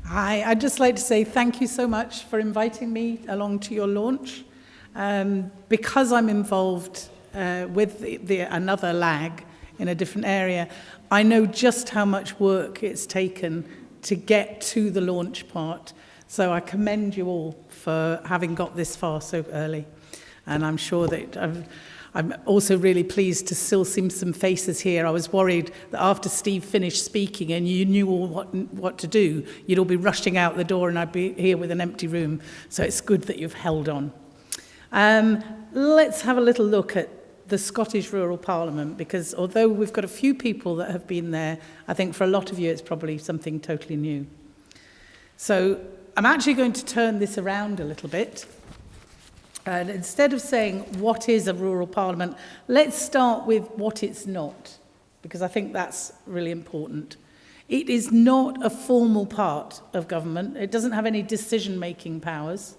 Hi, I'd just like to say thank you so much for inviting me along to your launch. Because I'm involved with another lag in a different area, I know just how much work it's taken to get to the launch part. So I commend you all for having got this far so early. And I'm sure that I'm also really pleased to still see some faces here. I was worried that after Steve finished speaking and you knew all what to do, you'd all be rushing out the door and I'd be here with an empty room. So it's good that you've held on. Let's have a little look at the Scottish Rural Parliament, because although we've got a few people that have been there, I think for a lot of you it's probably something totally new. So I'm actually going to turn this around a little bit. And instead of saying what is a rural parliament, let's start with what it's not, because I think that's really important. It is not a formal part of government. It doesn't have any decision-making powers.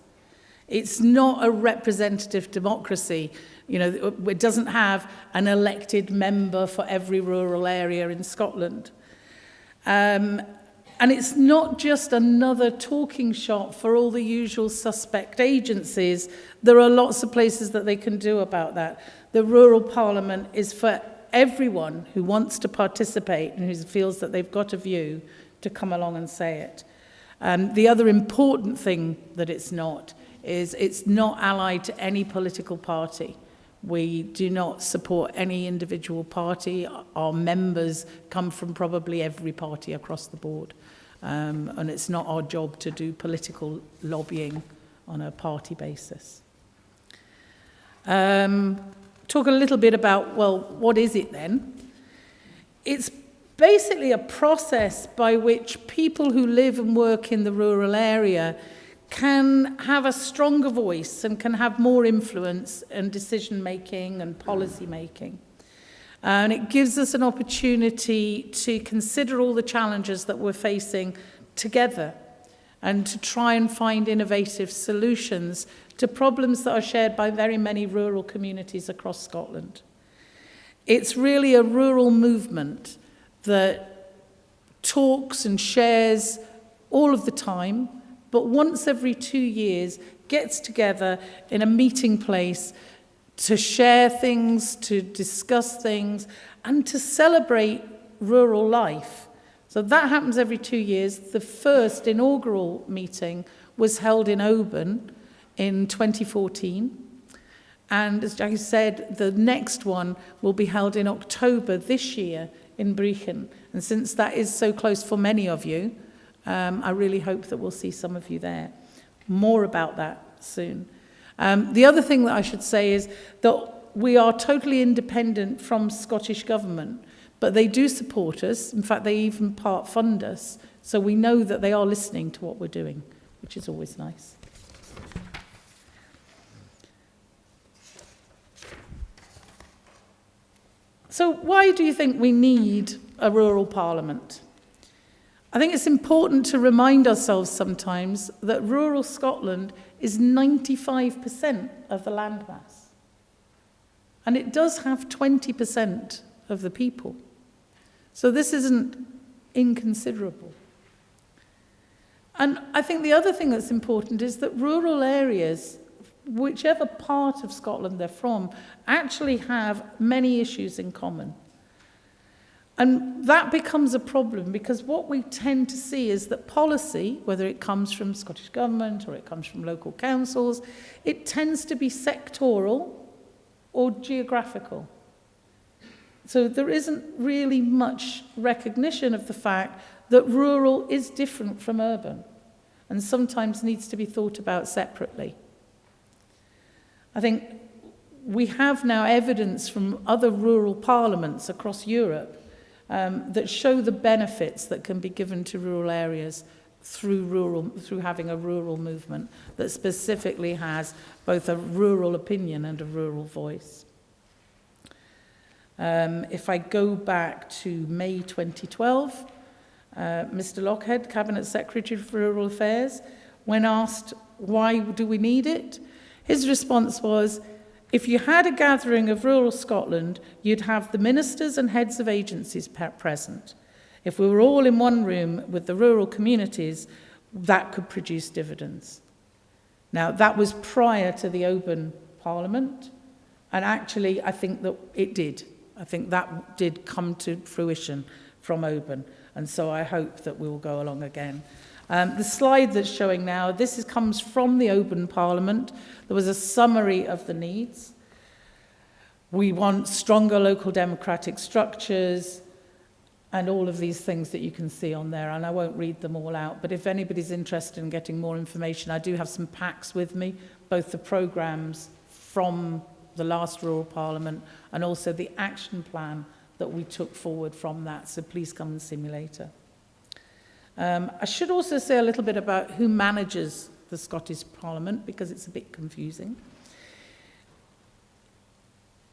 It's not a representative democracy. You know, it doesn't have an elected member for every rural area in Scotland. And it's not just another talking shop for all the usual suspect agencies. There are lots of places that they can do about that. The rural parliament is for everyone who wants to participate and who feels that they've got a view to come along and say it. The other important thing that it's not is it's not allied to any political party. We do not support any individual party. Our members come from probably every party across the board. And it's not our job to do political lobbying on a party basis. Talk a little bit about, well, what is it then? It's basically a process by which people who live and work in the rural area can have a stronger voice and can have more influence in decision-making and policy-making. And it gives us an opportunity to consider all the challenges that we're facing together and to try and find innovative solutions to problems that are shared by very many rural communities across Scotland. It's really a rural movement that talks and shares all of the time, but once every 2 years gets together in a meeting place to share things, to discuss things, and to celebrate rural life. So that happens every 2 years. The first inaugural meeting was held in Oban in 2014. And as Jackie said, the next one will be held in October this year in Brechin. And since that is so close for many of you, I really hope that we'll see some of you there. More about that soon. The other thing that I should say is that we are totally independent from Scottish Government, but they do support us. In fact, they even part fund us. So we know that they are listening to what we're doing, which is always nice. So why do you think we need a rural parliament? I think it's important to remind ourselves sometimes that rural Scotland is 95% of the landmass. And it does have 20% of the people. So this isn't inconsiderable. And I think the other thing that's important is that rural areas, whichever part of Scotland they're from, actually have many issues in common. And that becomes a problem because what we tend to see is that policy, whether it comes from Scottish Government or it comes from local councils, it tends to be sectoral or geographical. So there isn't really much recognition of the fact that rural is different from urban and sometimes needs to be thought about separately. I think we have now evidence from other rural parliaments across Europe that show the benefits that can be given to rural areas through having a rural movement that specifically has both a rural opinion and a rural voice. If I go back to May 2012, Mr. Lockhead, Cabinet Secretary for Rural Affairs, when asked why do we need it, his response was, if you had a gathering of rural Scotland, you'd have the ministers and heads of agencies present. If we were all in one room with the rural communities, that could produce dividends. Now, that was prior to the Oban Parliament, and actually I think that it did. I think that did come to fruition from Oban, and so I hope that we will go along again. The slide that's showing now, comes from the Oban Parliament. There was a summary of the needs. We want stronger local democratic structures, and all of these things that you can see on there, and I won't read them all out, but if anybody's interested in getting more information, I do have some packs with me, both the programmes from the last Rural Parliament and also the action plan that we took forward from that, so please come and see me later. I should also say a little bit about who manages the Scottish Parliament, because it's a bit confusing.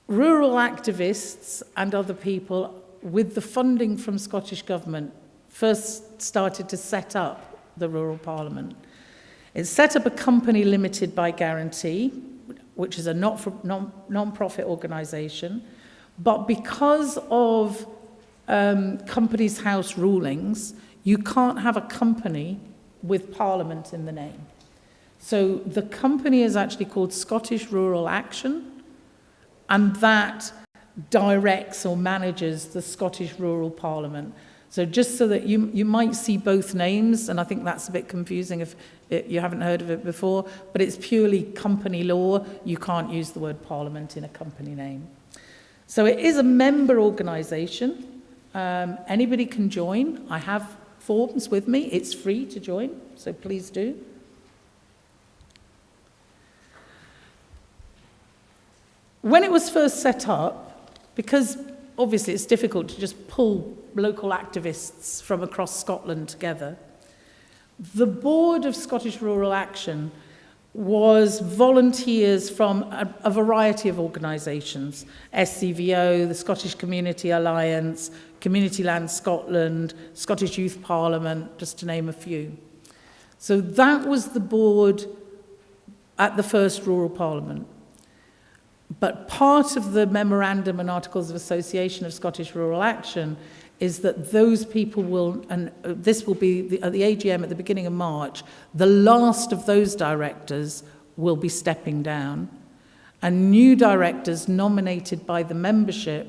Rural activists and other people, with the funding from Scottish Government, first started to set up the Rural Parliament. It set up a company limited by guarantee, which is a non-profit organisation, but because of Companies House rulings, you can't have a company with Parliament in the name. So the company is actually called Scottish Rural Action, and that directs or manages the Scottish Rural Parliament. So just so that you might see both names, and I think that's a bit confusing if you haven't heard of it before, but it's purely company law. You can't use the word Parliament in a company name. So it is a member organisation. Anybody can join. I have forms with me. It's free to join, so please do. When it was first set up, because obviously it's difficult to just pull local activists from across Scotland together, the board of Scottish Rural Action was volunteers from a variety of organisations, SCVO, the Scottish Community Alliance, Community Land Scotland, Scottish Youth Parliament, just to name a few. So that was the board at the first Rural Parliament. But part of the Memorandum and Articles of Association of Scottish Rural Action is that those people will, and this will be at the AGM at the beginning of March, the last of those directors will be stepping down, and new directors nominated by the membership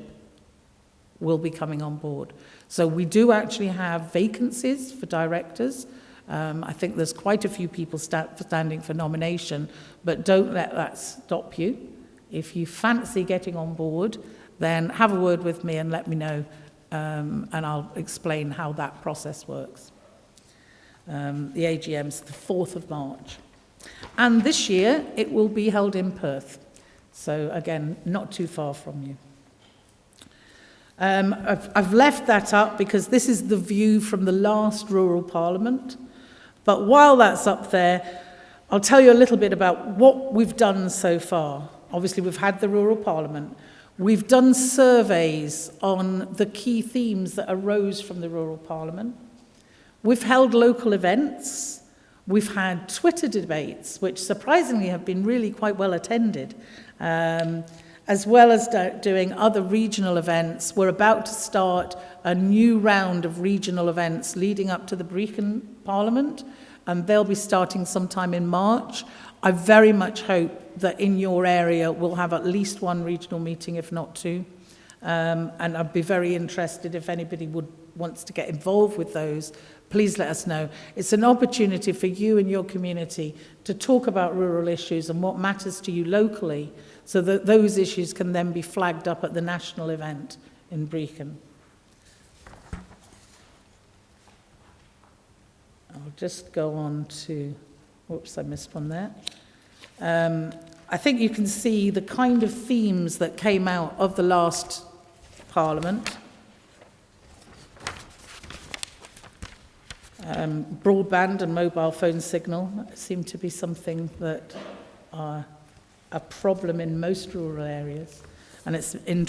will be coming on board. So we do actually have vacancies for directors. I think there's quite a few people standing for nomination, but don't let that stop you. If you fancy getting on board, then have a word with me and let me know, and I'll explain how that process works. The AGM's the 4th of March. And this year, it will be held in Perth. So again, not too far from you. I've left that up because this is the view from the last Rural Parliament. But while that's up there, I'll tell you a little bit about what we've done so far. Obviously, we've had the Rural Parliament. We've done surveys on the key themes that arose from the Rural Parliament. We've held local events. We've had Twitter debates, which surprisingly have been really quite well attended, as well as doing other regional events. We're about to start a new round of regional events leading up to the Brecon Parliament, and they'll be starting sometime in March. I very much hope that in your area we'll have at least one regional meeting, if not two. And I'd be very interested if anybody wants to get involved with those. Please let us know. It's an opportunity for you and your community to talk about rural issues and what matters to you locally, so that those issues can then be flagged up at the national event in Brecon. I'll just go on to... Whoops, I missed one there. I think you can see the kind of themes that came out of the last Parliament. Broadband and mobile phone signal seem to be something that are a problem in most rural areas. And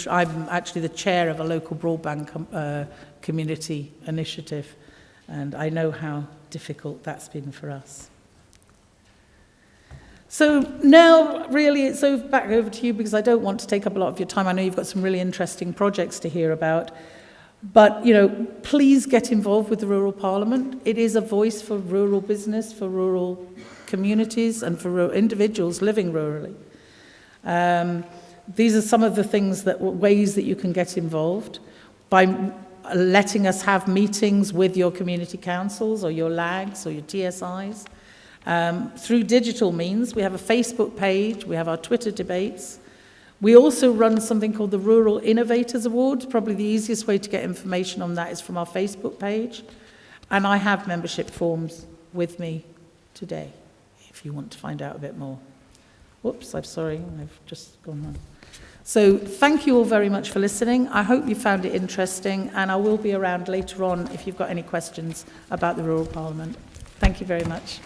I'm actually the chair of a local broadband community initiative, and I know how difficult that's been for us. So now, really, it's back over to you, because I don't want to take up a lot of your time. I know you've got some really interesting projects to hear about. But, you know, please get involved with the Rural Parliament. It is a voice for rural business, for rural communities, and for rural individuals living rurally. These are some of the ways that you can get involved by letting us have meetings with your community councils or your LAGs or your TSIs. Through digital means, we have a Facebook page, we have our Twitter debates. We also run something called the Rural Innovators Awards. Probably the easiest way to get information on that is from our Facebook page. And I have membership forms with me today, if you want to find out a bit more. Whoops, I'm sorry, I've just gone on. So thank you all very much for listening. I hope you found it interesting, and I will be around later on if you've got any questions about the Rural Parliament. Thank you very much.